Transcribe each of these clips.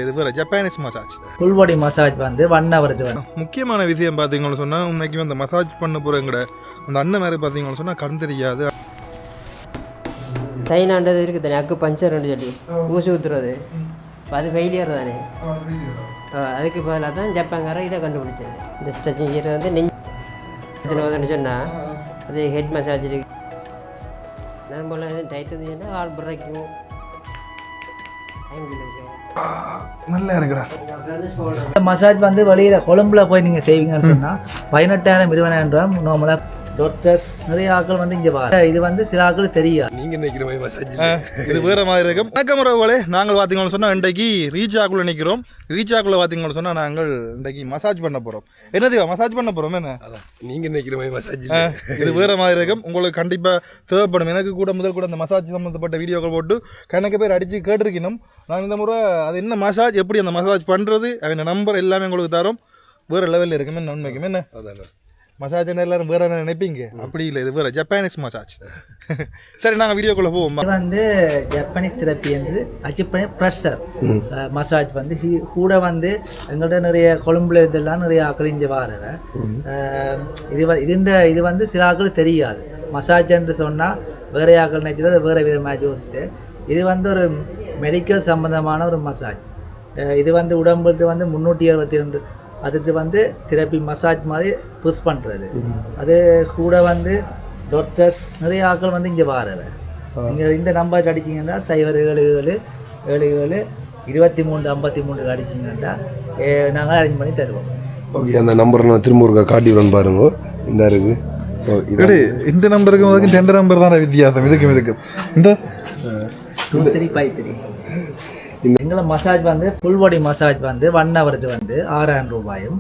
இது வேற Japanese massage. Full body massage வந்து 1 hour. முக்கியமான விஷயம் பார்த்தீங்கன்னு சொன்னால் உண்மைக்கு அந்த மசாஜ் பண்ண போகிறங்கிற அந்த அண்ணன் மாதிரி பார்த்தீங்கன்னு சொன்னால் கண் தெரியாது. சைனான்றது இருக்குது தானே, அக்கு பஞ்சர்னு சொல்லி ஊசி ஊற்றுறது, அது ஃபெயிலியர் தானே. அதுக்கு பதிலாக தான் ஜப்பான்காரன் இதை கண்டுபிடிச்சது. இந்த ஸ்ட்ரெச்சிங் செய்கிறது வந்து நெஞ்சு சொன்னால் அது ஹெட் மசாஜ் இருக்குது. நான் போல் டைட் இருந்துச்சுன்னா கால் பிறக்கும். நல்லா இருக்குடா. மசாஜ் வந்து வெளியில் கொழும்புல போய் நீங்கள் செய்வீங்கன்னு சொன்னால் 18,000 20,000 நார்மலாக டாக்டர்ஸ் நிறைய ஆட்கள் வந்து இங்கே பாரு. இது வந்து சில ஆட்கள் தெரியாது. நீங்கள் நிற்கிற மாதிரி மசாஜ் இது வேறு மாதிரி இருக்கும். வணக்கம் உறவுகளே, நாங்கள் பார்த்தீங்கன்னு சொன்னால் இன்றைக்கு ரீச் ஆக்குள்ளே நிற்கிறோம். ரீச் ஆக்குள்ளே பார்த்தீங்கன்னு சொன்னால் நாங்கள் இன்றைக்கு மசாஜ் பண்ண போகிறோம். என்னது மசாஜ் பண்ண போகிறோம்? என்ன நீங்கள் நிற்கிற மாதிரி மசாஜ் இது வேறு மாதிரி இருக்கும். உங்களுக்கு கண்டிப்பாக தேவைப்படும். எனக்கு கூட முதல் கூட அந்த மசாஜ் சம்மந்தப்பட்ட வீடியோக்கள் போட்டு கணக்கு பேர் அடித்து கேட்டிருக்கணும். நான் இந்த முறை அது என்ன மசாஜ், எப்படி அந்த மசாஜ் பண்ணுறது, அவன் நம்பர் எல்லாமே உங்களுக்கு தரோம். வேறு லெவலில் இருக்குமே உண்மைக்குமே. என்ன அதான் மசாஜ் எல்லாரும் வேறு என்ன நினைப்பீங்க? அப்படி இல்லை, இது வேறு ஜப்பானீஸ் மசாஜ். சரி, நாங்கள் வீடியோக்குள்ளே போவோம். இது வந்து ஜப்பானீஸ் தெரப்பி வந்து அச்சுப்பணி ப்ரெஷர் மசாஜ் வந்து கூட வந்து எங்கள்கிட்ட நிறைய கொழும்புல இதெல்லாம் நிறைய ஆக்கள் இங்கே வாரவை. இது வந்து சில ஆக்கள் தெரியாது. மசாஜ் என்று சொன்னால் வேறு ஆக்கள் நினைச்சது வேறு விதமாக யோசிச்சுட்டு, இது வந்து ஒரு மெடிக்கல் சம்மந்தமான ஒரு மசாஜ். இது வந்து உடம்புக்கு வந்து 362 அதுக்கு வந்து தெரப்பி மசாஜ் மாதிரி புஷ் பண்ணுறது. அது கூட வந்து டாக்டர்ஸ் நிறைய ஆட்கள் வந்து இங்கே வாரவை. நீங்கள் இந்த நம்பர் அடிச்சிங்கன்னா 077772353 அடிச்சிங்கன்னா நாங்கள் அரேஞ்ச் பண்ணி தருவோம். ஓகே, அந்த நம்பரை நான் திரும்ப ஒரு காட்டி வரேன் பாருங்க. இந்த இருக்குது. ஸோ இந்த நம்பருக்கு 2 நம்பர் தான் வித்தியாசம். இதுக்கு இந்த 2353 எங்களை மசாஜ் வந்து ஃபுல் பாடி மசாஜ் வந்து 1 hour வந்து 6,000 ரூபாயும்,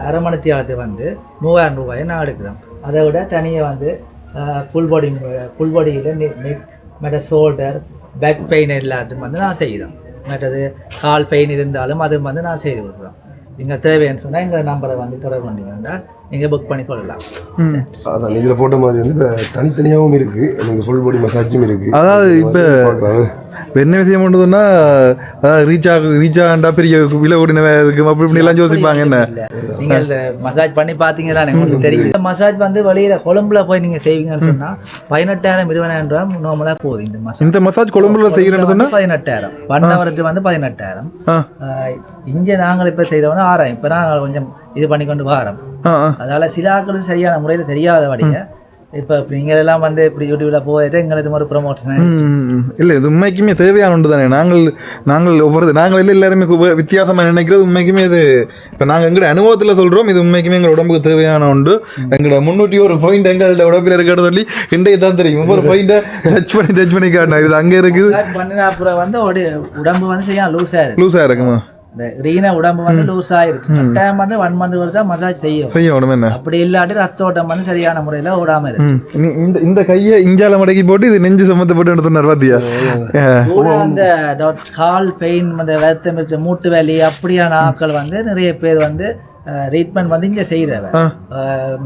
அரை மணி நேரத்துக்கு வந்து 3,000 ரூபாயும் நான் எடுக்கிறோம். அதை விட தனியாக வந்து ஃபுல் பாடியில் நெக் மற்ற ஷோல்டர் பேக் பெயின் எல்லாத்தையும் வந்து நான் செய்கிறோம். மற்றது கால் பெயின் இருந்தாலும் அது வந்து நான் செய்து கொடுக்குறோம். நீங்கள் தேவைன்னு சொன்னால் எங்கள் நம்பரை வந்து தொடர்பு பண்ணிங்கன்னா நீங்கள் புக் பண்ணி கொள்ளலாம். அதான் இதில் போட்ட மாதிரி வந்து இப்போ தனித்தனியாகவும் இருக்குது, எனக்கு ஃபுல் பாடி மசாஜும் இருக்குது. அதாவது இப்போ என்ன விஷயம் பண்ணுதுன்னா, அதாவது ரீச் ஆகண்டா பெரிய விலை கூடினவே இருக்கும் அப்படி இப்படி எல்லாம் யோசிப்பாங்க. என்ன நீங்கள் மசாஜ் பண்ணி பார்த்தீங்களா உங்களுக்கு தெரியும். இந்த மசாஜ் வந்து வெளியில் கொழும்புல போய் நீங்கள் செய்வீங்கன்னு சொன்னால் 18,000 20,000 நார்மலாக போகுது. இந்த மசாஜ் கொழும்புல செய்கிறேன்னு சொன்னால் 18,000 1 hour வந்து 18,000. இங்கே நாங்கள் இப்போ செய்கிறோம்னா 6,000. இப்போ நாங்கள் கொஞ்சம் இது பண்ணி கொண்டு வரோம். அதனால் சில ஆட்களுக்கு சரியான முறையில் தெரியாதபடியே இப்போ நீங்கள் எல்லாம் வந்து இப்படி யூடியூப்ல போயிட்டு எங்களுக்கு ஒரு ப்ரொமோஷன் இல்லை, இது உண்மைக்குமே தேவையான ஒன்று தானே. நாங்கள் எல்லாருமே வித்தியாசமாக நினைக்கிறது உண்மைக்குமே இது இப்போ நாங்கள் எங்களோட அனுபவத்தில் சொல்கிறோம். இது உண்மைக்குமே எங்கள் உடம்புக்கு தேவையான ஒன்று. எங்களோட 301 பாயிண்ட் எங்களோட உடம்பில் இருக்கிறது சொல்லி இன்றைக்கு தான் தெரியும். ஒவ்வொரு பாயிண்ட்டை டச் பண்ணி காட்டணும். இது அங்கே இருக்குது. பண்ணின அப்புறம் வந்து உடம்பு வந்து சரியா லூஸாக இருக்குமா? இந்த ரீனா உடம்பு வந்து லூஸா இருக்கு. டைம் வந்து 1 month வரைக்கும் மசாஜ் செய்யும். என்ன அப்படி இல்லாட்டி ரத்த ஓட்டம் வந்து சரியான முறையில ஓடாம இருக்கு. இந்த கையை இஞ்சால மடக்கி போட்டு இது நெஞ்சு சம்மந்தப்பட்டு சொன்னார் பாத்தியா. அந்த கால் பெயின், அந்த வருத்தம் இருக்க மூட்டு வலி அப்படியான ஆட்கள் வந்து நிறைய பேர் வந்து ட்ரீட்மெண்ட் வந்து இங்கே செய்கிறவர்.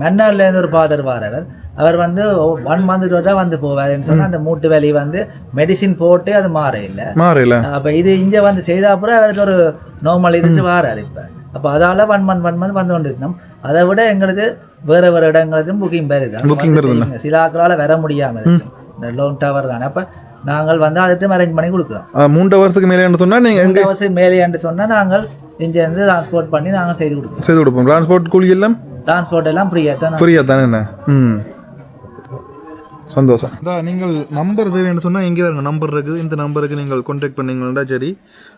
மன்னார்ல இருந்து ஒரு ஃபாதர் வாரவர். அவர் வந்து 1 month வந்து போவாருன்னு சொன்னால் அந்த மூட்டு வலி வந்து மெடிசின் போட்டு அது மாறையில. அப்போ இது இங்கே வந்து செய்த அப்புறம் அவருக்கு ஒரு நார்மல் இதுக்கு வாராரு. இப்போ அப்போ அதால் 1 month வந்து கொண்டு இருக்கணும். அதை விட எங்களுக்கு வேறு இடங்களுக்கும் புக்கிங் வருது. சில ஆட்களால் வர முடியாமல் இருக்கும். இந்த லோன் டவர் தானே. அப்போ நாங்கள் வந்து அதுக்கு அரேஞ்ச் பண்ணி கொடுக்குறோம். 3 வருஷத்துக்கு மேலே சொன்னால் நீங்கள் 3 வருஷம் மேலே சொன்னால் நாங்கள் இங்கேருந்து டிரான்ஸ்போர்ட் பண்ணி நாங்கள் செய்து கொடுப்போம். டிரான்ஸ்போர்ட் கூலி எல்லாம் ஃப்ரீயாக தானே. என்ன சந்தோஷம். அதான் நீங்கள் நம்பர் தேவைன்னு சொன்னால் எங்கே வேறு நம்பர் இருக்குது. இந்த நம்பருக்கு நீங்கள் கான்டாக்ட் பண்ணிங்கன்னா சரி.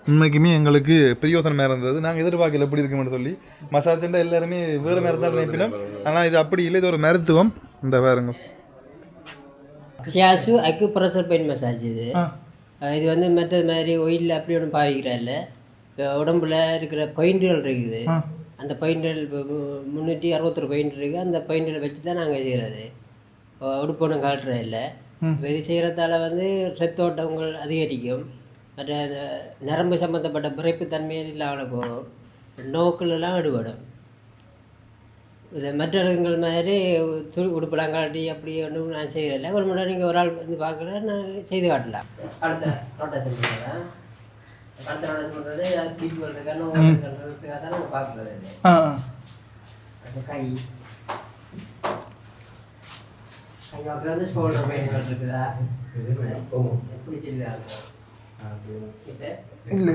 உண்மைக்குமே எங்களுக்கு பிரயோசனமாக இருந்தது. நாங்கள் எதிர்பார்க்கல எப்படி இருக்குமென்னு சொல்லி. மசாஜ்ண்டா எல்லாருமே வேறு மாதிரி தான் நினைப்பினோம். ஆனால் இது அப்படி இல்லை, இது ஒரு மருத்துவம். இந்த வேறுங்க ஷியாசு அக்கு ப்ரெஷர் பெயின் மசாஜ். இது வந்து மற்ற மாதிரி ஒயில் அப்படி ஒன்றும் பாவிக்கிறதில்ல. இப்போ உடம்புல இருக்கிற பாயிண்ட்டுகள் இருக்குது. அந்த பாயிண்ட்டுகள் இப்போ 361 பாயிண்ட் இருக்குது. அந்த பாயிண்ட்டுகளை வச்சு தான் நாங்கள் செய்கிறது. உடுப்பொன்னும் காட்டுறது இல்லை. இது செய்கிறதால வந்து ரத்தோட்டங்கள் அதிகரிக்கும். மற்ற நரம்பு சம்மந்தப்பட்ட பிறப்பு தன்மையில் இல்லாமல் போகும். நோக்கிலெல்லாம் ஈடுபடும். இது மற்றவர்கள் மாதிரி உடுப்பெல்லாம் காட்டி அப்படி ஒன்றும் நான் செய்கிறதில்ல. ஒரு முன்னாடி நீங்கள் ஒரு ஆள் வந்து பார்க்கல, நான் செய்து காட்டலாம். அடுத்த ரொட்டேஷன் பண்ணுறேன். கழுத்தோட சொல்கிறது ஏதாவது பீப்புகள் இருக்கான்னு கண்டுறதுக்காக தான் நாங்கள் பார்க்குறது இல்லை. ஆ அந்த கை பக்கம் வந்து ஷோல்டர் பெயின்கள் இருக்குதா எப்படி சொல்லுவாங்க இப்போ இல்லை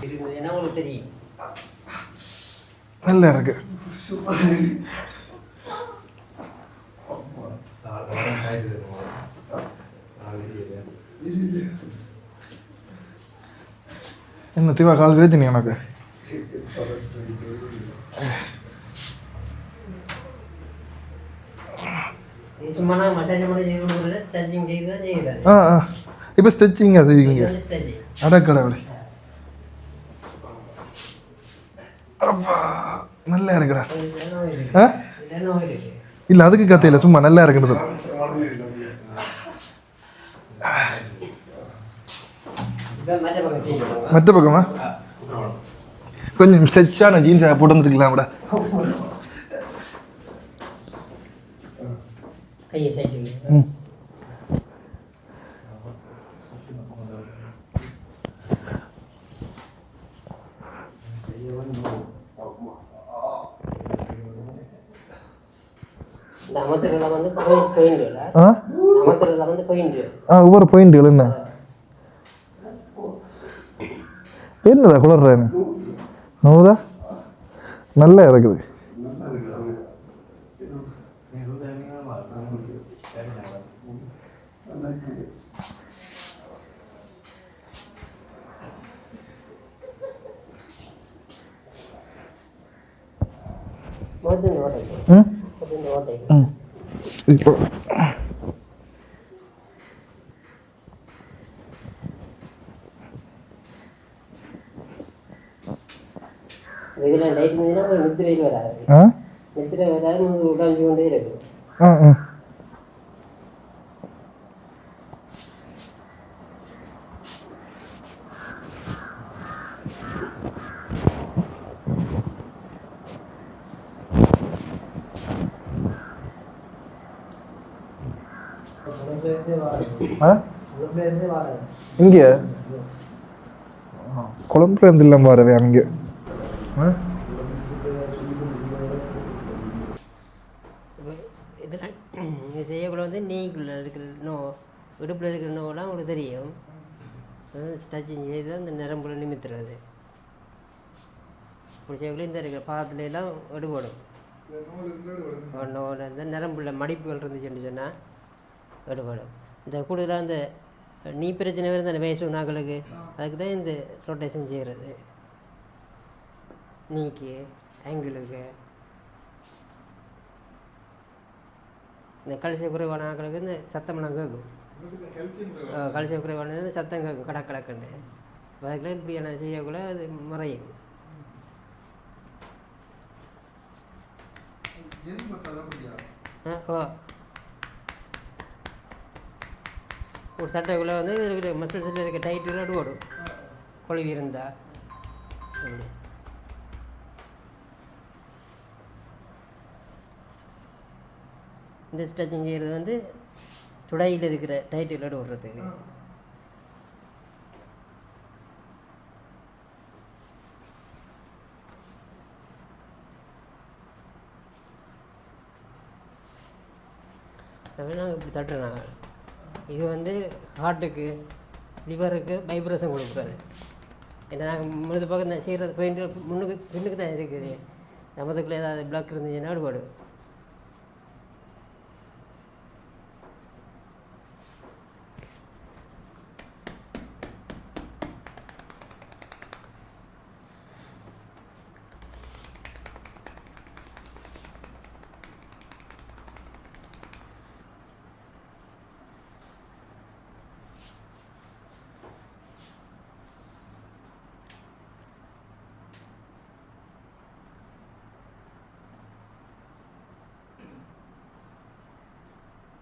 இல்லை என்ன உங்களுக்கு தெரியும்? நல்லா இருக்கு. என்ன தீவா கால் வேத்தினி எனக்கு சும்மா நான் மசாஜ் பண்ணி செய்யணும் ஸ்ட்ரெச்சிங் செய்து தான் செய்கிறாரு. இப்போ ஸ்டிச்சிங் அது செய்யுங்க ஸ்ட்ரெச்சிங் அடக்கடவுளை நல்லா இருக்குடா. ஆ இல்லை அதுக்கு கதையில சும்மா நல்லா இருக்கிறது. மற்ற பக்கமா கொஞ்சம் ஸ்ட்ரெச்சான ஜீன்ஸ் போட்டு வந்துருக்கலாம் கூட. கையை சைடுங்க. ம் இந்த அமர்த்துறதுல வந்து பாயிண்ட் ஆ அமர்த்துறதுல வந்து பாயிண்ட் ஒவ்வொரு பாயிண்ட்டுகள் என்ன என்னடா குளர்றேன் நோதா நல்லா இருக்குது. இப்போ இதில் லைட் இருந்ததுன்னா நித்திரையில் வராது. நித்திரை வராது உடாஞ்சி கொண்டே இருக்கும். இங்கே குழம்புல இருந்து இல்லாம வரவே அங்கே இதெல்லாம் இது செய்யக்குள்ள வந்து நீக்குள்ளே இருக்கிற இடுப்பில் இருக்கிற நோவெல்லாம் உங்களுக்கு தெரியும். ஸ்டச்சிங் செய்து அந்த நரம்புல நிமித்துறது. இப்படி செய்யக்குள்ள இந்த இருக்கிற பாதத்துல எல்லாம் எடுபடும். இந்த நரம்புல மடிப்புகள் இருந்துச்சுன்னு சொன்னால் எடுபடும். இந்த கூடுதலாக அந்த நீ பிரச்சனை வருது அந்த வயசு நாங்களுக்கு அதுக்கு தான் இந்த ரொட்டேஷன் செய்கிறது. நீக்கு ஆங்கிளுக்கு இந்த கல்சியம் குறைவான ஆக்களுக்கு இந்த சத்தமெல்லாம் கேட்கும். கல்சியம் குறைவான சத்தம் கேட்கும் கடக் கடக்குண்டு. அதுக்கெல்லாம் இப்படியான செய்யக்குள்ள அது முறையும். ஓ ஒரு சட்டைக்குள்ளே வந்து இருக்கிற மசில்ஸில் இருக்க டைட்டுலாம் ஓடும் கொழுவி இருந்தால். அப்படி இந்த ஸ்ட்ரெச்சிங் செய்கிறது வந்து துடையில் இருக்கிற டைட்டுகளோடு விடுறதுக்கு. நாங்கள் இப்படி தட்டுறோம். இது வந்து ஹார்ட்டுக்கு லிவருக்கு வைப்ரேஷன் கொடுக்குறது. ஏன்னா நாங்கள் முழுது பக்கம் செய்கிறது பெயிண்ட் முன்னுக்கு பின்னுக்கு தான் இருக்குது. நமதுக்குள்ளே ஏதாவது பிளாக் இருந்துச்சுன்னா அடுபாடு.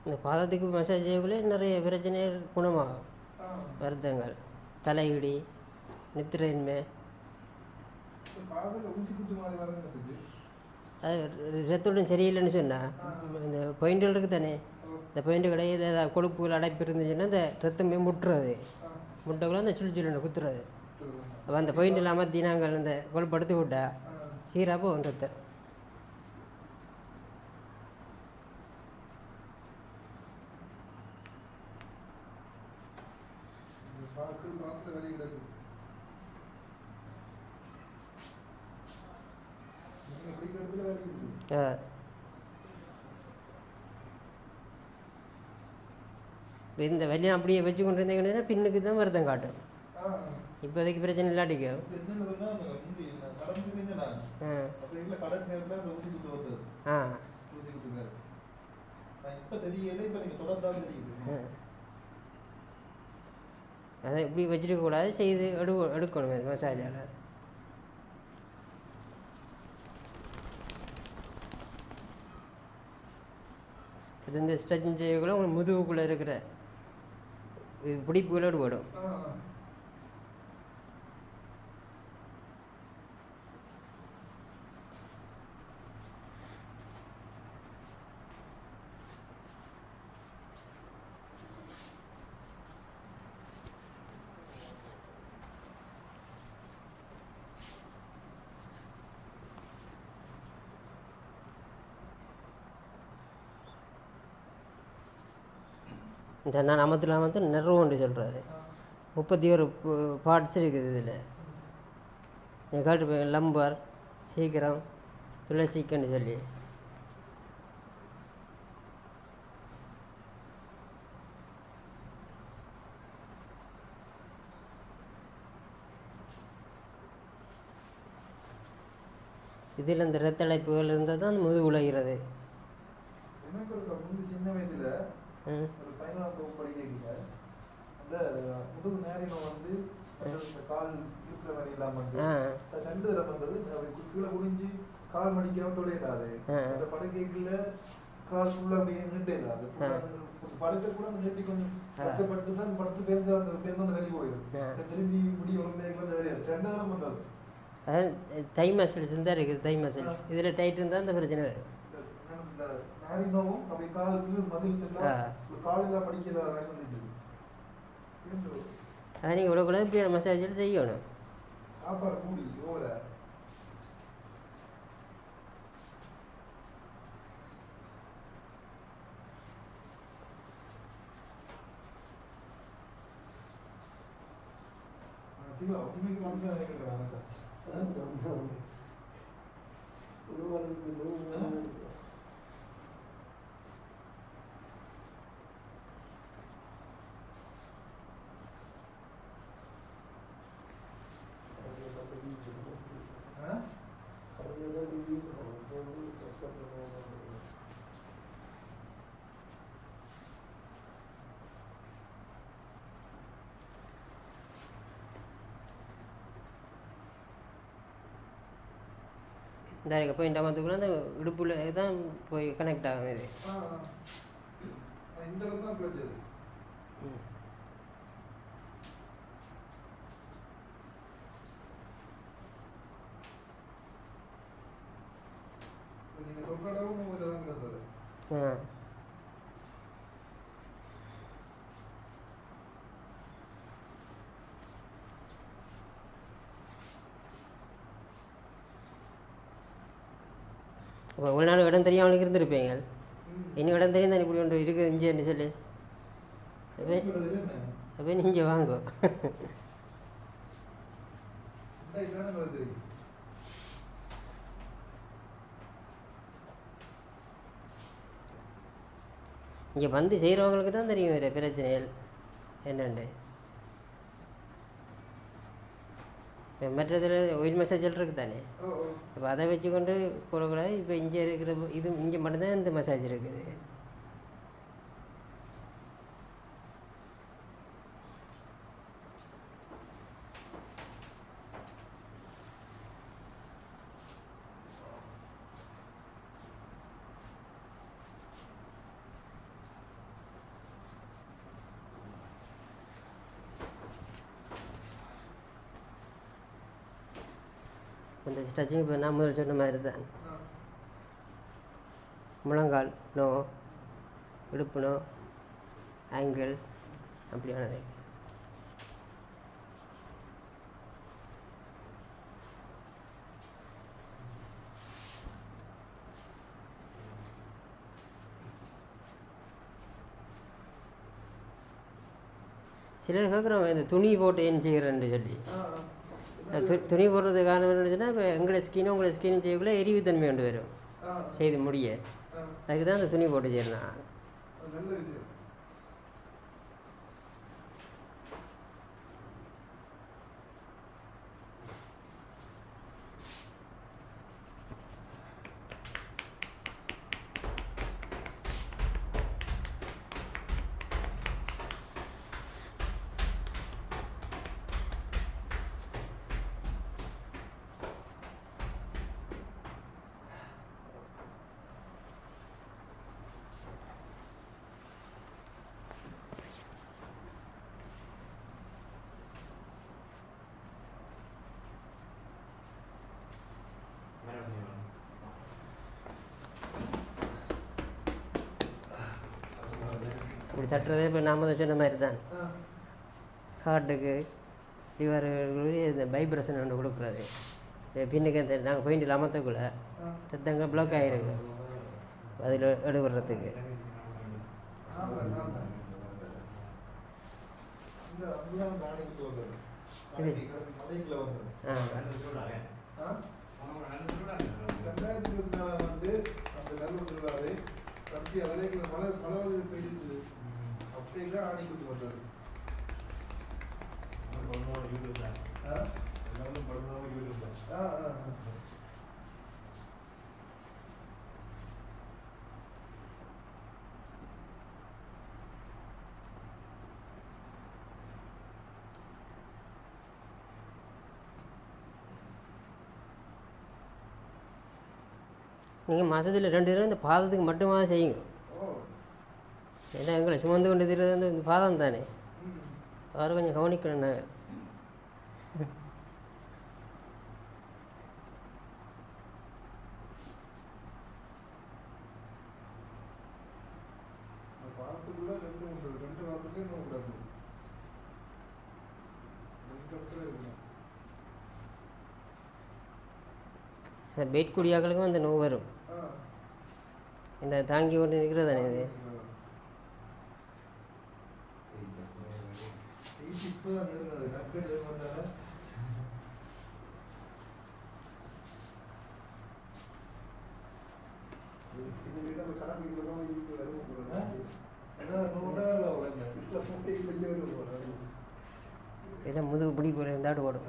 இந்த பாதத்துக்கு மசாஜ் செய்யக்குள்ளே நிறைய பிரச்சனைகள் குணமாகும். வருத்தங்கள், தலையிடி, நித்திரையின்மை, அது ரத்தோடும் சரியில்லைன்னு சொன்னால் இந்த பாயிண்ட்கள் இருக்குது தானே இந்த பெயிண்ட் கடையில் ஏதாவது கொழுப்புகள் அடைப்பு இருந்துச்சுன்னா இந்த ரத்தமே முட்டுறது, முட்டைக்குள்ள அந்த சுழி சுழி குத்துறது. அப்போ அந்த பெயிண்டில் அமர்த்தி நாங்கள் இந்த கொழுப்பு எடுத்து விட்டா சீராக போகும் ரத்தம். இந்த வெளியே அப்படியே வச்சு கொண்டு இருந்தீங்கன்னா பின்னுக்கு தான் வருத்தம் காட்டும். இப்போதைக்கு பிரச்சனை இல்லாட்டிக்கும் அதை இப்படி வச்சுருக்க கூடாது, செய்து எடுக்கணும் மசாஜால். இது இந்த ஸ்ட்ரெச்சிங் செய்யக்குள்ள உங்களுக்கு முதுகுக்குள்ளே இருக்கிற பிடிப்புகளோடு போடும். இந்த நாமத்தில் வந்து நெருவண்டு சொல்கிறது 31 பார்ட்ஸ் இருக்குது. இதில் நீங்கள் கேட்டு லம்பர், சீக்கிரம், துளசிக்குன்னு சொல்லி இதில் இந்த இரத்த அழைப்புகள் இருந்தால் தான் அந்த முதுகு உழைகிறது. சின்ன வயசுல ஒரு 11ஆம் வகுப்பு படிக்க அந்த முதுகு நேரினம் வந்து கால் இழுக்கிற மாதிரி இல்லாமல் 2 தடவை வந்தது. கீழே குடிஞ்சு கால் மடிக்காம தொடையிடாது. அந்த படுக்கைக்குள்ள கால் ஃபுல்லாக அப்படியே நின்று இல்லாது. படுக்க கூட அந்த நிறுத்தி கொஞ்சம் கஷ்டப்பட்டு தான் படுத்து பேருந்து அந்த வெளியே போயிடும். திரும்பி முடி ஒரு மேல அந்த வெளியே 2 தடவை வந்தது. தை மசில்ஸ் தான் இருக்குது. தை மசில்ஸ் இதில் டைட் இருந்தால் அந்த பிரச்சனை வரும். அப்படி காலுக்கு மசில்ஸ் எல்லாம் காலில் படிக்கிறதா வந்துச்சு. அதை நீங்கள் விடக்கூடாது, இப்படி மசாஜ் செய்யணும். சாப்பாடு கூடி ஓவர உண்மைக்கு வந்து நினைக்கிறாங்க சார். இந்த போய் டமத்துக்குள்ள அந்த இடுப்பில் தான் போய் கனெக்ட் ஆகும். இது இந்த தான் பிரச்சனை. நீங்கள் தொக்கடவும் இதில் தான் கிடந்தது. இப்போ ஒரு நாள் இடம் தெரியும் அவனுக்கு இருந்திருப்பீங்க. இன்னும் இடம் தெரியும் தான் இப்படி ஒன்று இருக்குது இஞ்சின்னு சொல்லி. அப்போ நீங்கள் வாங்கோ. இங்கே வந்து செய்கிறவங்களுக்கு தான் தெரியும் வேறு பிரச்சனைகள் என்னென்னு. மற்றதில் ஒயில் மசாஜ் இருக்குது தானே, இப்போ அதை வச்சுக்கொண்டு போடக்கூடாது. இப்போ இங்கே இருக்கிற இது இங்கே மட்டும்தான் இந்த மசாஜ் இருக்குது. அந்த ஸ்ட்ரெச்சிங் இப்போ நான் முதல் சொன்ன மாதிரி தான். முழங்கால் நோ, இடுப்புணம் ஆங்கிள் அப்படியானது. சிலர் கேட்குறவங்க இந்த துணி போட்டு ஏன் செய்கிறேன்னு சொல்லி. துணி போடுறது காரணம் என்னன்னு சொன்னால் இப்போ எங்களை ஸ்கினும் உங்களை ஸ்கினும் செய்யக்குள்ளே எரிவுத்தன்மை கொண்டு வரும் செய்து முடிய. அதுக்கு தான் அந்த துணி போட்டு செய்யணும். நல்ல விஷயம். இப்படி தட்டுறதே இப்போ நாம் தான் சொன்ன மாதிரி தான் ஹார்ட்டுக்கு லிவர் இந்த வைப்ரேஷன் ஒன்று கொடுக்குறது. பின்னுக்கு அந்த நாங்கள் பெயிண்டில் அமர்த்தக்குள்ளே தத்தங்க பிளாக் ஆகிருக்கு அதில் எடுபடுறதுக்கு. நீங்கள் மாதத்தில் 2 தடவை இந்த பாதத்துக்கு மட்டுமா செய்யுங்க. ஏன்னா எங்களை சுமந்து கொண்டு திரிறது வந்து இந்த பாதம் தானே, அவரை கொஞ்சம் கவனிக்கணும். நாங்கள் பெயிட் குடியாக்களுக்கும் அந்த நோவு வரும். இந்த தாங்கி கொண்டு நிற்கிறது தானே இது. எல்லாம் முதுகு பிடி போகிற இருந்தாட்டு ஓடும்.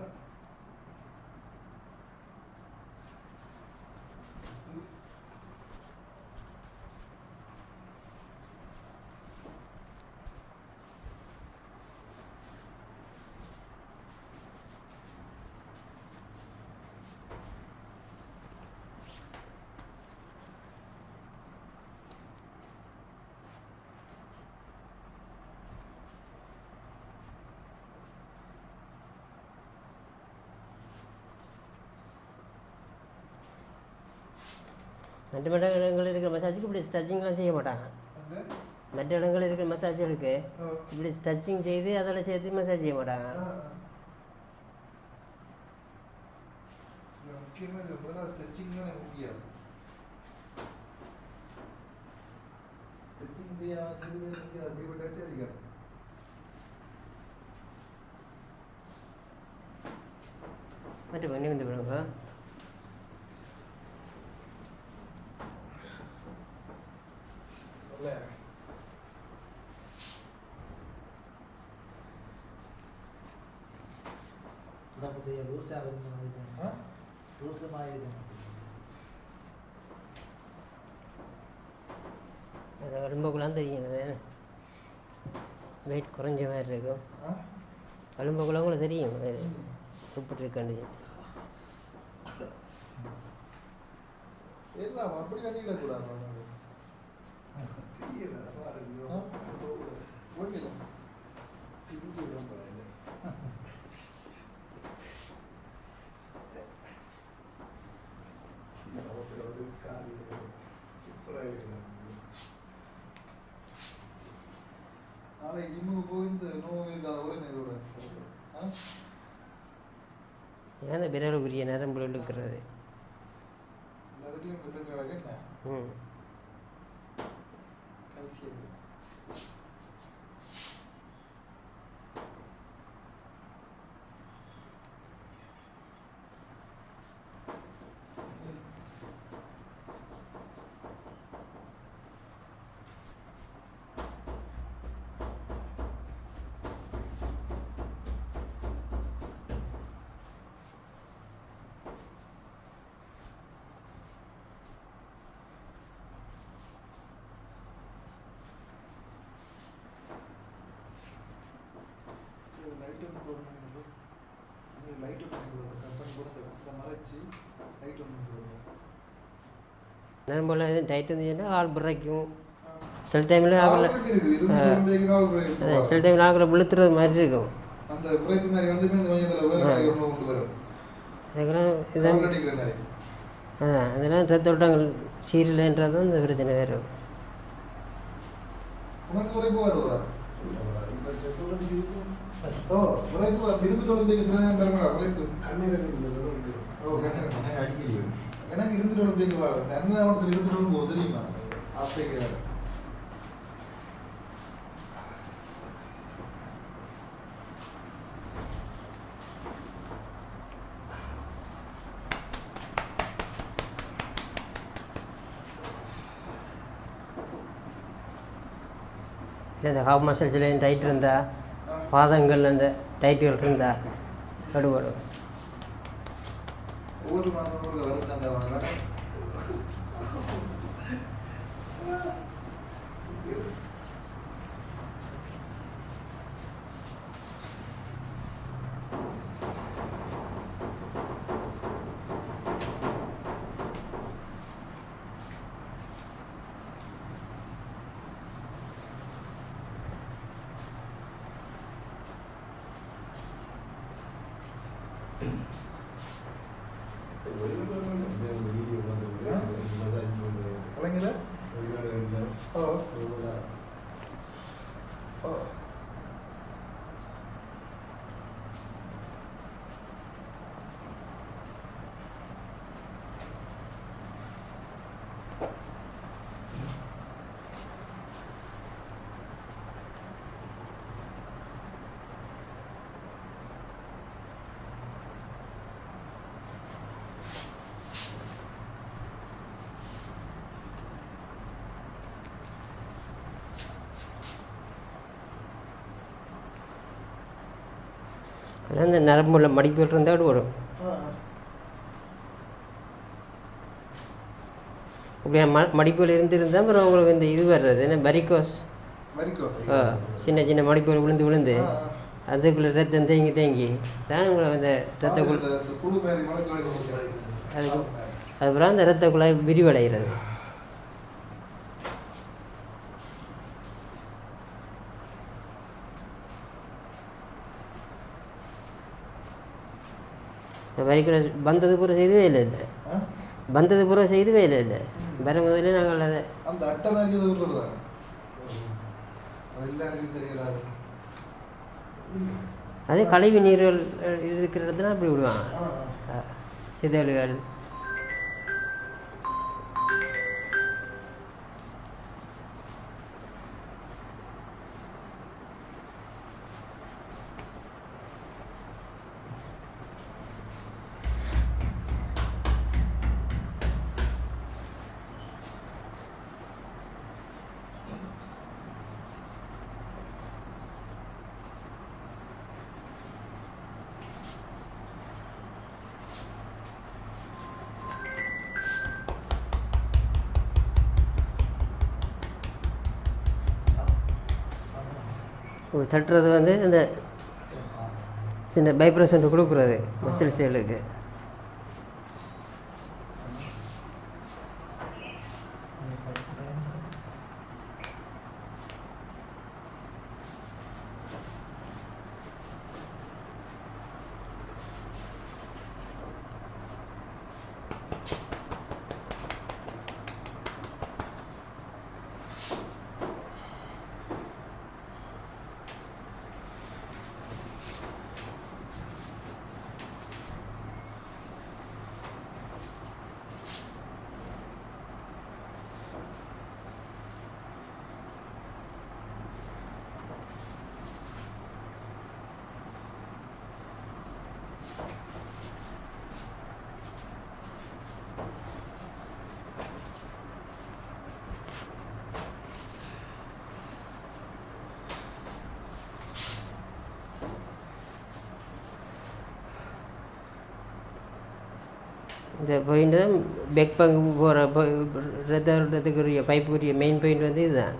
மற்ற இடங்களில் இருக்கிற மசாஜுக்கு இப்படி ஸ்ட்ரெச்சிங்லாம் செய்ய மாட்டாங்க. மற்ற இடங்களில் இருக்கிற மசாஜுகளுக்கு இப்படி ஸ்ட்ரெச்சிங் செய்து அதோட சேர்த்து மசாஜ் செய்ய மாட்டாங்க. மற்ற பண்ணி வந்து விடுங்க. எலும்புக்குலாம் தெரியும், வெயிட் குறைஞ்ச மாதிரி இருக்கும். எலும்புக்குலாம் கூட தெரியும் கூப்பிட்டு இருக்காண்டு. அப்படி கட்டிடக்கூடாது. நாளைக்கு ஜிம்முக்கு போய் இந்த நோவு இருக்காத கூட நேரோட ஏன் அந்த விரலுக்குரிய நரம்புல இழுக்கிறது அதுலேயும் பிரச்சனை கிடக்கு என்ன கல்சியம் நரம்புல எதுவும் டைட் இருந்துச்சுன்னா கால் பிறக்கும். சில டைமில் ஆகல சில டைமில் ஆகல விழுத்துறது மாதிரி இருக்கும். அதுக்கெல்லாம் இதான் அதான் அதெல்லாம் ரத்த ஓட்டங்கள் சீரலைன்றதும் இந்த பிரச்சனை வேறு. எனக்கு இருந்துட்டு வர தென்னவனத்தில் இருந்துட்டு போது தெரியுமா ஆசைக்கு இந்த ஹாஃப் மசில்ஸ்லேயும் டைட் இருந்தால் பாதங்கள் அந்த டைட்டுகள் இருந்தால் கடுபடும். ஒவ்வொரு மாதம் வருத்தாண்டவன ஆனால் இந்த நரம்புல மடிப்புகள் இருந்தால் வரும். இப்படி மடிப்புகள் இருந்திருந்தால் அப்புறம் உங்களுக்கு இந்த இது வர்றது என்ன பரிகோஸ் சின்ன சின்ன மடிப்புகள் விழுந்து விழுந்து அதுக்குள்ளே ரத்தம் தேங்கி தேங்கி தான் உங்களுக்கு அந்த ரத்த அதுக்கப்புறம் அந்த ரத்த குழாய் விரிவடைகிறது. வரைக்கிற வந்தது பூரா செய்தவே இல்லை வந்தது பூரா செய்தவே இல்லை வர முதல்ல நாங்கள் அதை அந்த அட்டை அதே கழிவு நீர்கள் இருக்கிற இடத்துல அப்படி விடுவாங்க சிதல்கள். தட்டுறது வந்து இந்த சின்ன வைப்ரேஷன் கொடுக்குறது மசில் சேலுக்கு. இந்த பாயிண்ட் தான் பெக் பங்கு போகிற ரத்தத்துக்குரிய பைப்புக்குரிய மெயின் பாயிண்ட் வந்து இதுதான்.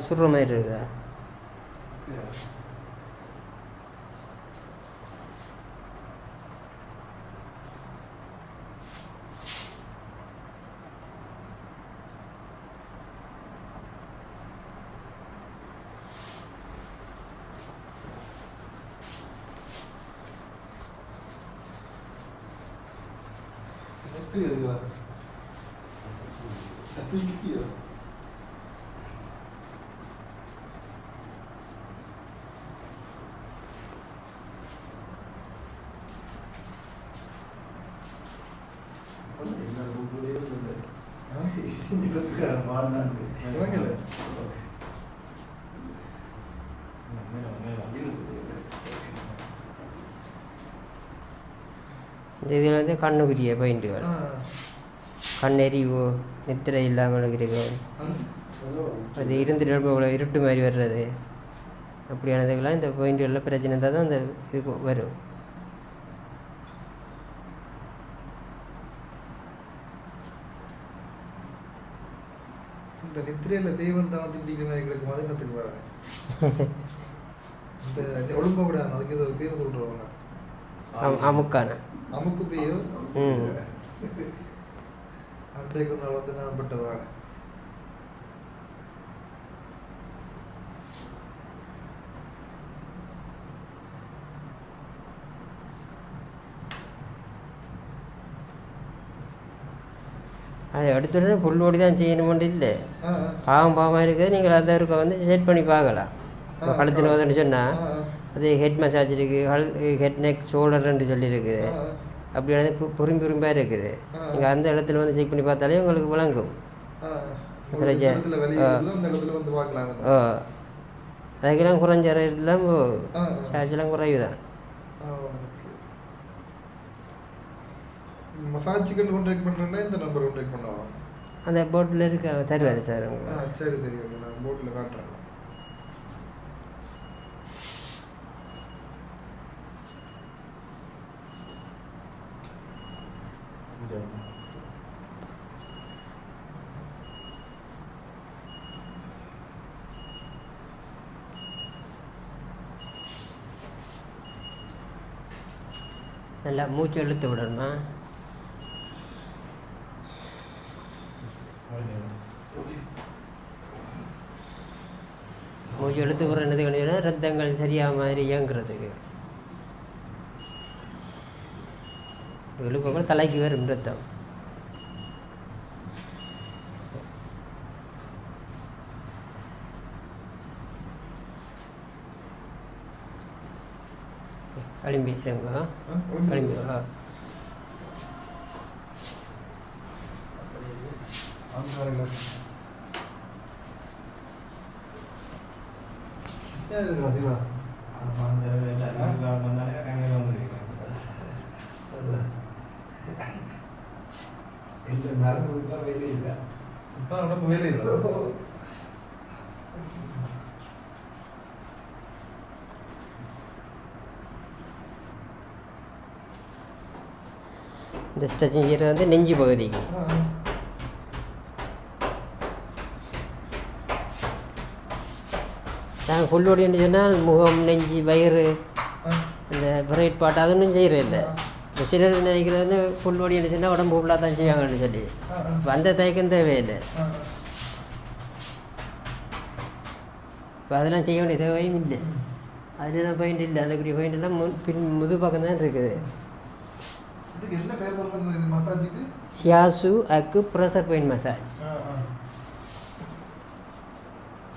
சுடுற மாதிரி இருக்குதா? இதில் வந்து கண்ணுக்குரிய பாயிண்ட்டுகள், கண்ணெறிவோ நித்திரை இல்லாமல் இருக்கிறது, அது இருந்துட்டு இருட்டு மாதிரி வர்றது, அப்படியானதுக்கெல்லாம் இந்த பாயிண்ட்டுகளில் பிரச்சனை இருந்தால் தான் அந்த இது வரும். இந்த நித்திரையில் பேய் வந்தால் வந்து பிடிக்கிற மாதிரி கிடைக்கும். அது என்னத்துக்கு வர இந்த ஒழுங்க விடாம அதுக்கு ஏதோ பேர் சொல்கிறவங்க அமுக்கான அமுக்கு பேயோ அன்றைக்கு நாள் வந்து நான் பட்ட வாட அது எடுத்துட்டு புல்லோடி தான் செய்யணுமெண்டு இல்லை, பாவமாக இருக்குது. நீங்கள் அதை இருக்க வந்து செட் பண்ணி பார்க்கலாம். இப்போ கழுத்தில் வந்துன்னு சொன்னால் அது ஹெட் மசாஜ் இருக்குது, ஹெட் நெக் ஷோல்டர்ன்னு சொல்லியிருக்குது. அப்படியானது புரிம்பாக இருக்குது. நீங்கள் அந்த இடத்துல வந்து செக் பண்ணி பார்த்தாலே உங்களுக்கு விளங்கும். அதுக்கெல்லாம் குறைஞ்ச ரேட்லாம் சார்ஜெலாம் குறைவு தான். மசாஜுக்கு கான்டாக்ட் பண்ணுறேன்னா இந்த நம்பர் கான்டாக்ட் பண்ணுவோம். அந்த போட்டில் இருக்க தருவார் சார் உங்களுக்கு. சரி சரி ஓகே, நான் போட்டில் காட்டுறேன். நல்லா மூச்சு இழுத்து விடணுமா? மூச்சு இழுத்து விடுறது கிடையாது, ரத்தங்கள் சரியாக மாதிரி இயங்குறதுக்கு. இழுப்ப தலைக்கு வரும் ரத்தம். கிளம்பிடுங்க, கிளம்பி வேலை இல்லை. இந்த ஸ்ட்ரெச்சிங் செய்கிறது வந்து நெஞ்சு பகுதிக்கு. நாங்கள் ஃபுல்லோடின்னு சொன்னால் முகம், நெஞ்சு, வயிறு, இந்த பிரைட் பாட்டு அதொன்றும் செய்கிறது இல்லை. இப்போ சிலர் நினைக்கிறது வந்து ஃபுல்லோடின்னு சொன்னால் உடம்பு ஃபுல்லாக தான் செய்வாங்கன்னு சொல்லி. இப்போ அந்த தயக்கம் தேவையில்லை. இப்போ அதெல்லாம் செய்ய வேண்டிய தேவையும் இல்லை. அதுலாம் பாயிண்ட் இல்லை. அதுக்குரிய பாயிண்ட் எல்லாம் முது பக்கம் தான் இருக்குது. ஷியாசு அக்கு ப்ரெஷர் பெயின் மசாஜ்.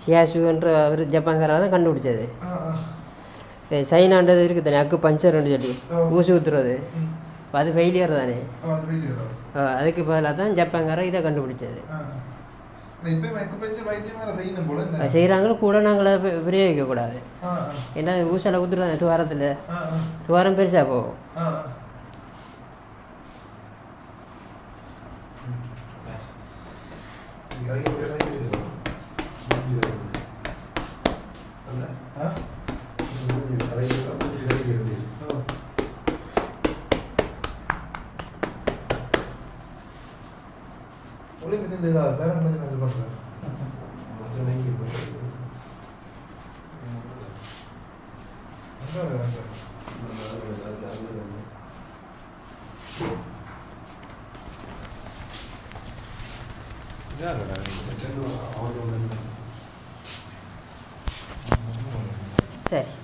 ஷியாசுன்ற அவர் ஜப்பான்காராக தான் கண்டுபிடிச்சது. சைனான்றது இருக்குது தானே, அக்கு பஞ்சர்ன்னு சொல்லி ஊசி ஊற்றுறது. இப்போ அது ஃபெயிலியர் தானே. அதுக்கு பதிலாக தான் ஜப்பான்காரன் இதை கண்டுபிடிச்சது. செய்கிறாங்களோ கூட நாங்கள் அதை விநியோகிக்கக்கூடாது. ஏன்னா ஊசியில் ஊற்றுறாங்க துவாரத்தில், துவாரம் பெருசாக போகும். சரி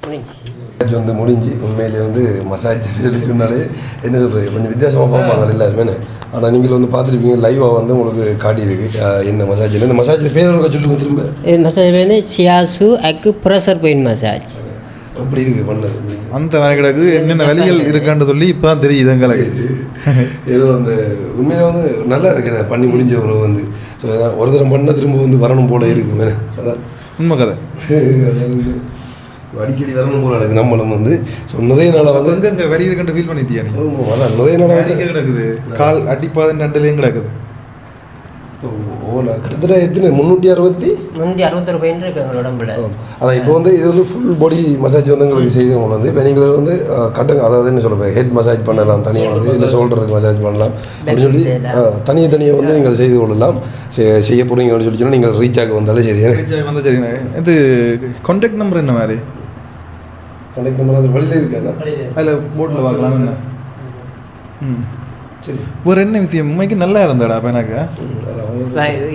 முடிஞ்சு மசாஜ் வந்து முடிஞ்சு உண்மையிலே வந்து மசாஜ் சொன்னாலே என்ன சொல்கிறது கொஞ்சம் வித்தியாசமாக பார்ப்பாங்க எல்லாருமே. ஆனால் நீங்கள் வந்து பார்த்துருப்பீங்க லைவாக வந்து உங்களுக்கு காட்டியிருக்கு என்ன மசாஜ். இந்த மசாஜ் பேர் இருக்க சொல்லுங்க திரும்ப. இது மசாஜ் வந்து ஷியாசு அக்கு ப்ரெஷர் பெயின் மசாஜ். அப்படி இருக்குது பண்ணது அந்த வரைக்கிடக்கு என்னென்ன வழிகள் இருக்கான்னு சொல்லி இப்போ தான் தெரியுது எங்களுக்கு. ஏதோ அந்த உண்மையில வந்து நல்லா இருக்கு பண்ணி முடிஞ்ச ஒரு வந்து. ஸோ ஒரு தரம் பண்ணால் திரும்ப வந்து வரணும் போல இருக்கு. அதான் உண்மை கதை. அடிக்கடி வரணும் போல இருக்குது நம்மளும் வந்து. ஸோ நிறைய நாளாக வந்து எங்கே வரி இருக்குன்னு ஃபீல் பண்ணிட்டியா நீ? அதான் நிறைய நாளாக அடிக்க கிடக்குது, கால் அடிப்பாதுன்னு ரெண்டுலேயும் கிடக்குது. ஓல கிட்டத்தட்ட எத்தனை 361 பெயின் இருக்குது எங்களோட உடம்புல. அதான் இப்போ வந்து இது வந்து ஃபுல் பாடி மசாஜ் வந்து எங்களுக்கு செய்து உங்களுக்கு வந்து இப்போ நீங்கள் வந்து கட்டுங்க, அதாவது என்ன சொல்லுங்கள் ஹெட் மசாஜ் பண்ணலாம் தனியாக வந்து இல்லை ஷோல்டருக்கு மசாஜ் பண்ணலாம் அப்படின்னு சொல்லி தனியாக வந்து நீங்கள் செய்து கொள்ளலாம். செய்ய போகிறீங்கன்னு சொல்லி சொன்னால் நீங்கள் ரீச் ஆக வந்தாலே சரி. வந்தால் சரிண்ணே. இது கான்டாக்ட் நம்பர் என்ன மாதிரி? கான்டாக்ட் நம்பர் அது வழியில் இருக்காங்க, அதில் போர்டில் பார்க்கலாம். என்ன சரி ஒரு என்ன விஷயம் உண்மைக்கு நல்லா இருந்தாடா அப்போ எனக்கு.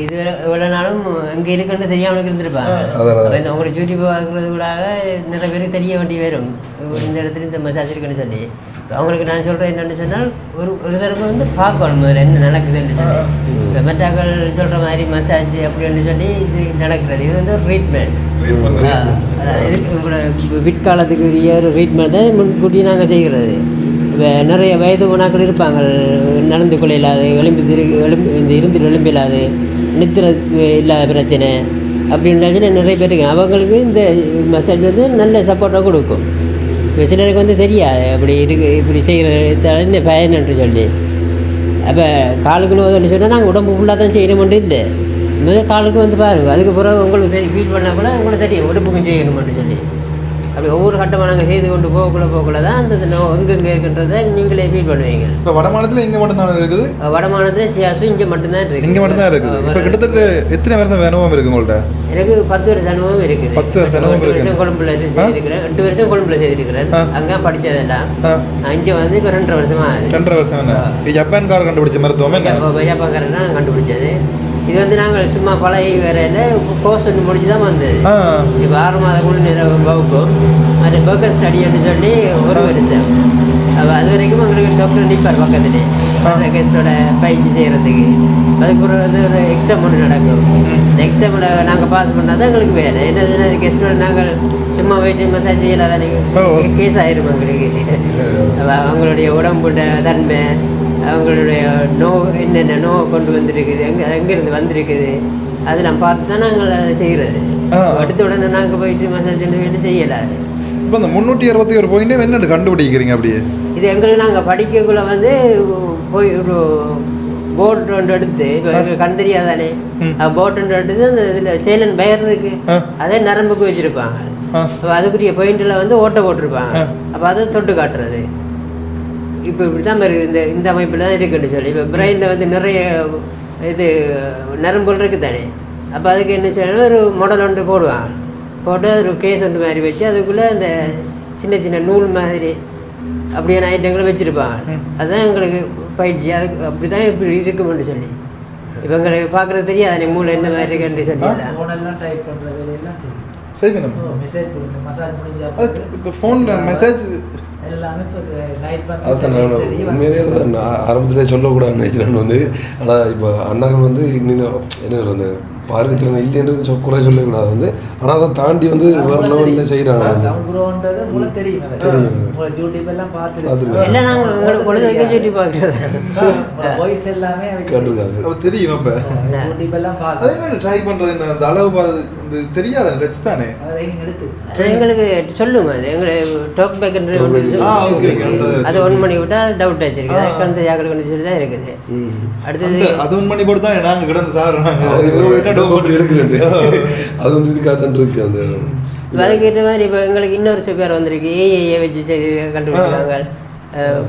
இது இவ்வளோ நாளும் இங்கே இருக்குன்னு தெரியாமல் இருந்திருப்பாங்க. உங்களோட யூடியூப் பார்க்குறது கூட நிறைய பேருக்கு தெரிய வேண்டி வரும் இந்த இடத்துல இந்த மசாஜ் இருக்குன்னு சொல்லி. அவங்களுக்கு நான் சொல்கிறேன் என்னென்னு சொன்னால் ஒரு தடவை வந்து பார்க்கணும் முதல்ல என்ன நடக்குதுன்னு சொல்லி. இப்போ மெட்டாக்கள் சொல்கிற மாதிரி மசாஜ் அப்படின்னு சொல்லி இது நடக்கிறது. இது வந்து ஒரு ட்ரீட்மெண்ட். உங்களோட பிற்காலத்துக்குரிய ஒரு ட்ரீட்மெண்ட் தான் முன்கூட்டி நாங்கள் செய்கிறது. இப்போ நிறைய வயது உணாக்கள் இருப்பாங்க, நடந்து கொள்ள இல்லாது, இந்த இருந்து எலும்பு இல்லாது, நித்திர இல்லாத பிரச்சனை அப்படின்னு பிரச்சனை நிறைய பேர் இருக்கு. அவங்களுக்கு இந்த மசாஜ் வந்து நல்ல சப்போர்ட்டாக கொடுக்கும். இப்போ சிலருக்கு வந்து தெரியாது அப்படி இப்படி செய்கிற இந்த பயனன்று சொல்லி. அப்போ காலுக்குன்னு வந்து சொன்னால் நாங்கள் உடம்பு ஃபுல்லாக தான் செய்யணுமென்று இல்லை, முதல் காலுக்கு வந்து பாருங்கள். அதுக்கு பிறகு உங்களுக்கு ஃபீல் பண்ணால் கூட உங்களுக்கு தெரியும் உடம்புக்கும் செய்யணுமென்று சொல்லி. அப்படி ஒவ்வொரு கட்டமாக நாங்கள் செய்து கொண்டு போகக்குள்ள தான் அந்த எங்கெங்கே இருக்கின்றதை நீங்களே ஃபீல் பண்ணுவீங்க. இப்போ வடமாநிலத்தில் இங்கே மட்டும்தான் இருக்குது. வடமாநிலத்தில் சியாசு இங்கே மட்டும்தான் இருக்குது. இங்கே மட்டும்தான் இருக்குது. இப்போ கிட்டத்தட்ட எத்தனை வருஷம் அனுபவம் இருக்குது உங்கள்கிட்ட? எனக்கு 10 வருஷம் அனுபவம் இருக்குது. 10 வருஷம் அனுபவம் இருக்குது. கொழும்புல செய்திருக்கிறேன். 2 வருஷம் கொழும்புல செய்திருக்கிறேன். அங்கே படித்ததெல்லாம் இங்கே வந்து இப்போ 2.5 வருஷமாக ஆகுது. 2.5 வருஷம் என்ன? ஜப்பான்காரர் கண்டுபிடிச்ச மருத்துவம் ஜப்பான்காரர் தான் கண்டுபிடிச்சது. இது வந்து நாங்கள் சும்மா பழகி வரையில் கோர்ஸ் ஒன்று முடிச்சு தான் வந்தது. இப்போ 6 மாத குழு வகுப்பு அது பர்கர் ஸ்டடின்னு சொல்லி 1 வருஷம். அது வரைக்கும் எங்களுக்கு டாக்டர் நிற்பார் பக்கத்துலேயே அந்த கெஸ்ட்டோட பயிற்சி செய்கிறதுக்கு. அதுக்கு வந்து ஒரு எக்ஸாம் ஒன்று நடக்கும். இந்த எக்ஸாமில் நாங்கள் பாஸ் பண்ணால் தான் எங்களுக்கு வேலை. என்னதுன்னா அது கெஸ்ட்டோட நாங்கள் சும்மா வெயிட்டு மசாஜ் செய்யலாம் தானே, கேஸ் ஆயிரும் எங்களுக்கு. அவங்களுடைய உடம்புட தன்மை, அவங்களுடைய என்னென்ன நோவை கொண்டு வந்திருக்குது, எங்கேருந்து வந்திருக்குது, அது நம்ம பார்த்து தான் நாங்கள் அதை செய்கிறது. அடுத்த உடனே நாங்கள் போயிட்டு மசாஜ் போயிட்டு செய்யலாது. இப்போ இந்த 361 பாயிண்ட் என்னென்னு கண்டுபிடிக்கிறீங்க அப்படியே? இது எங்களுக்கு நாங்கள் படிக்கக்குள்ள வந்து போய் ஒரு போட் ஒன்று எடுத்து, இப்போ எங்களுக்கு கண் தெரியாதானே, போட் ஒன்று எடுத்து அந்த இதில் சேலன் பயர் இருக்கு, அதே நரம்புக்கு வச்சுருப்பாங்க. அப்போ அதுக்குரிய பாயிண்டில் வந்து ஓட்டை போட்டிருப்பாங்க. அப்போ அதை தொட்டு காட்டுறது. இப்போ இப்படி தான் இருக்குது, இந்த அமைப்பில் தான் இருக்குன்னு சொல்லி. இப்போ பிரெயினில் வந்து நிறைய இது நரம்புகள் இருக்குது தானே. அப்போ அதுக்கு என்ன செய்யணும், ஒரு மாடல் ஒன்று போடுவாங்க. போட்டு ஒரு கேஸ் ஒன்று மாதிரி வச்சு அதுக்குள்ளே அந்த சின்ன சின்ன நூல் மாதிரி அப்படியான ஐட்டங்களை வச்சுருப்பாங்க. அதுதான் எங்களுக்கு பயிற்சி. அதுக்கு அப்படி தான் இப்படி இருக்குமென்னு சொல்லி. இப்போ எங்களுக்கு பார்க்குறது தெரியாது மூளை என்ன மாதிரி இருக்குன்னு சொல்லி. ஃபோனெல்லாம் டைப் பண்ணுற வேலையெல்லாம் செய்யணும். மெசேஜ் கொடுங்க, மசாஜ் முடிஞ்சா இப்போ ஃபோனில் மெசேஜ் எல்லாமே இப்போ நைட் அதுதான் நான் உண்மையிலேயே நான் ஆரம்பத்திலே சொல்லக்கூடாதுன்னு நினைக்கிறேன் வந்து. ஆனால் இப்போ அண்ணாக்கள் வந்து இன்னும் என்ன அந்த பார்க்கத்திறன் இல்லைன்றது குறை சொல்லக்கூடாது வந்து. ஆனால் அதை தாண்டி வந்து வேறு லெவலில் செய்கிறாங்க வந்து. தெரியும். அப்போ ட்ரை பண்ணுறது என்ன, அந்த அளவு பார்த்து இது தெரியாத டச் தானே. எங்களுக்கு சொல்லுங்க அது எங்களுக்கு டாக் பேக் அது 1 மணி விட்டா டவுட் ஆச்சிருக்கு அதுக்கு வந்து ஜாக்கிரதை கொண்டு சொல்லி தான் இருக்குது. அடுத்தது அது 1 மணி போட்டு தான் நாங்கள் கிடந்து சாப்பிட்றாங்க. அது வந்து இதுக்காக தான் இருக்கு அந்த அதுக்கேற்ற மாதிரி இப்போ எங்களுக்கு இன்னொரு பேர் வந்திருக்கு ஏஏஏ வச்சு கண்டுபிடிச்சாங்க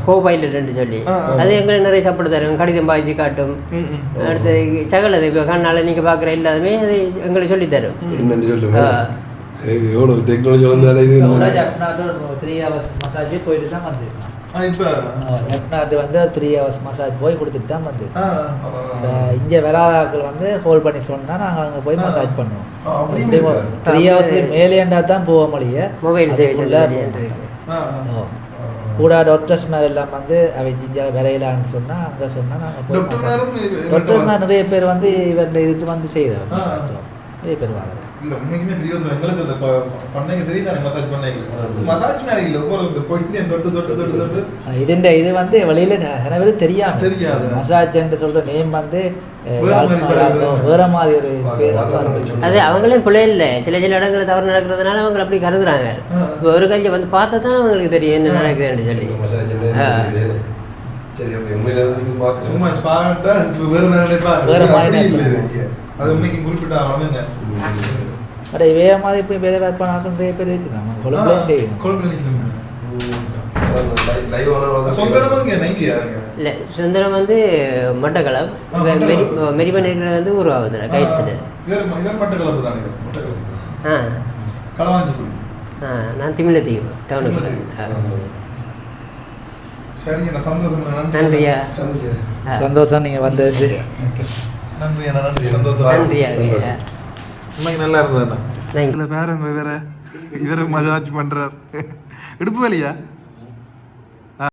கோபைலட்னு சொல்லி அது எங்களுக்கு நிறைய சப்போர்ட் தரும் கடிதம் பாய்ச்சி காட்டும். அடுத்து சகலது இப்போ கண்ணால் நீங்கள் பார்க்குற எல்லாருமே அது எங்களுக்கு சொல்லி தரும். என்னன்னு சொல்லுங்க எவ்வளோ டெக்னாலஜி வளர்ந்தாலே இது 3 hours மசாஜ் போயிட்டு தான் வந்து இப்போ வந்து 3 hours மசாஜ் போய் கொடுத்துட்டு தான் வந்து இங்கே வராதாக்கள் வந்து ஹோல்ட் பண்ணி சொன்னால் நாங்கள் அங்கே போய் மசாஜ் பண்ணுவோம். 3 hours மேலேண்டா தான் போக முடியும். மொபைல் சேவை கூட டாக்டர்ஸ் மேலே எல்லாம் வந்து அவை இங்கே விரையிலான்னு சொன்னால் அங்கே சொன்னால் நாங்கள் போய் டாக்டர்ஸ் மேலே நிறைய பேர் வந்து இவருடைய இதுக்கு வந்து செய்கிறவங்க நிறைய பேர் வாங்க. இல்லை உண்மைக்குமே தெரியாது எங்களுக்கு அந்த பண்ணைங்க தெரியுதானே மசாஜ் பண்ணைங்க மசாஜ் மேலே இல்லை ஒவ்வொரு போயிட்டு தொட்டு இது வந்து வெளியில் நிறைய தெரியாது. மசாஜ்ன்னு சொல்கிற நேம் வந்து வேற மாதிரி ஒரு பேர். அது அவங்களே பிள்ளை இல்லை சில இடங்களில் தவறு நடக்கிறதுனால அவங்க அப்படி கருதுறாங்க. இப்போ ஒரு கஞ்சி வந்து பார்த்தா தான் அவங்களுக்கு தெரியும் என்ன நடக்குதுன்னு சொல்லி. சும்மா வேற மாதிரி அது உண்மைக்கு குறிப்பிட்ட அளவுங்க. வேற மாதிரி இப்போ வேலை வேட்பாளர்கள் நிறைய பேர் இருக்கு. நம்ம கொழும்புலையும் செய்யணும். இல்லை சுந்தரம் வந்து மட்டக்களப் மெரிபன் இருக்கிறது வந்து உருவாகுதுல கைட்ஸில். நான் திமிழத்தீவு டவுனுக்கு. நன்றியா சந்தோஷம் நீங்கள் வந்தது. நல்லா இருந்ததுண்ணா. வேற வேற இவர மசாஜ் பண்றார். இடுப்பு வலியா?